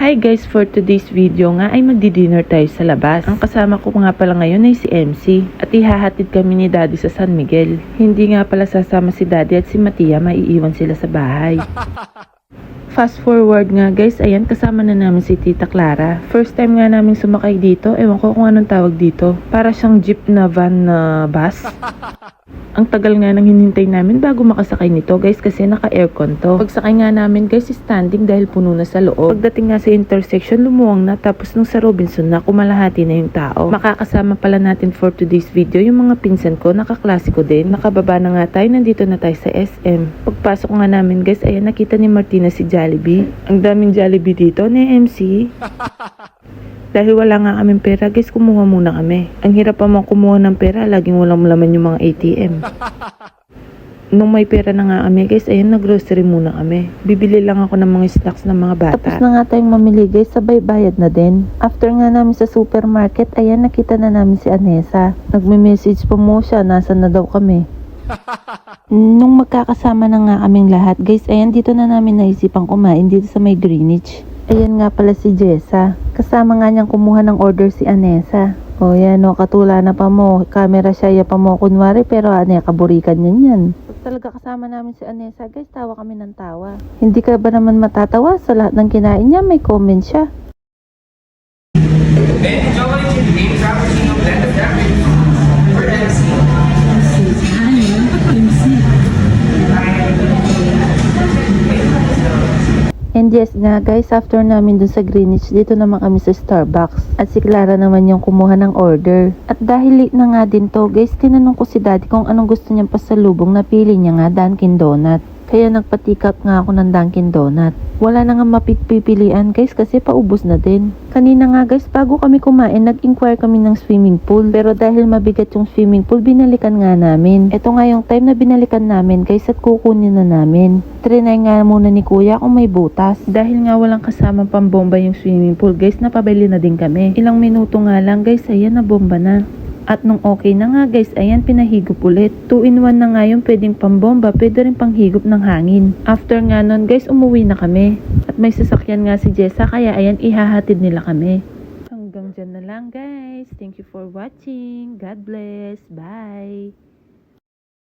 Hi guys, for today's video nga ay magdi-dinner tayo sa labas. Ang kasama ko nga pala ngayon ay si MC at ihahatid kami ni Daddy sa San Miguel. Hindi nga pala sasama si Daddy at si Matia, maiiwan sila sa bahay. Fast forward nga guys, ayan kasama na namin si Tita Clara. First time nga namin sumakay dito, ewan ko kung anong tawag dito. Para siyang jeep na van na bus. Ang tagal nga nang hinintay namin bago makasakay nito guys kasi naka-aircon to. Pagsakay nga namin guys standing dahil puno na sa loob. Pagdating nga sa intersection lumuwang na, tapos nung sa Robinson na kumalahati na yung tao. Makakasama pala natin for today's video yung mga pinsan ko, nakaklase ko din. Nakababa na nga tayo, nandito na tayo sa SM. Pagpasok nga namin guys, ayan nakita ni Martina si Jollibee. Ang daming Jollibee dito ni MC. Dahil wala nga kaming pera guys, kumuha muna kami. Ang hirap pa mga kumuha ng pera, laging walang laman yung mga ATM. Nung may pera na nga kami guys, ayun nag-grocery muna kami. Bibili lang ako ng mga snacks ng mga bata. Tapos na nga tayong mamili guys, sabay bayad na din. After nga namin sa supermarket, ayan nakita na namin si Anessa. Nagme-message pa mo siya, nasa na daw kami. Nung magkakasama na nga kaming lahat guys, ayan dito na namin naisipang kumain dito sa may Greenwich. Ayan nga pala si Jessa. Kasama nga niyang kumuha ng order si Anessa. O yan o, katula na pa mo. Camera siya ya pa mo kunwari pero kaburikan niyan yan. Pag talaga kasama namin si Anessa guys, tawa kami ng tawa. Hindi ka ba naman matatawa sa lahat ng kinain niya? May comment siya. And yes nga guys, after namin dun sa Greenwich, dito naman kami sa Starbucks. At si Clara naman yung kumuha ng order. At dahil late na nga din to guys, tinanong ko si Daddy kung anong gusto niyang pasalubong. Napili niya nga Dunkin Donut. Kaya nagpa-tick-up nga ako ng Dunkin Donut. Wala na nga mapipilian guys kasi paubos na din. Kanina nga guys, bago kami kumain, nag-inquire kami ng swimming pool. Pero dahil mabigat yung swimming pool, binalikan nga namin. Ito nga yung time na binalikan namin guys at kukunin na namin. Trinay nga muna ni Kuya kung may butas. Dahil nga walang kasama pambomba yung swimming pool guys, napabili na din kami. Ilang minuto nga lang guys, ayan na bomba na. At nung okay na nga guys, ayan pinahigop ulit. 2-in-1 na nga yung pwedeng pambomba, pwede rin panghigop ng hangin. After nga nun guys, umuwi na kami. At may sasakyan nga si Jessa, kaya ayan ihahatid nila kami. Hanggang dyan na lang guys. Thank you for watching. God bless. Bye.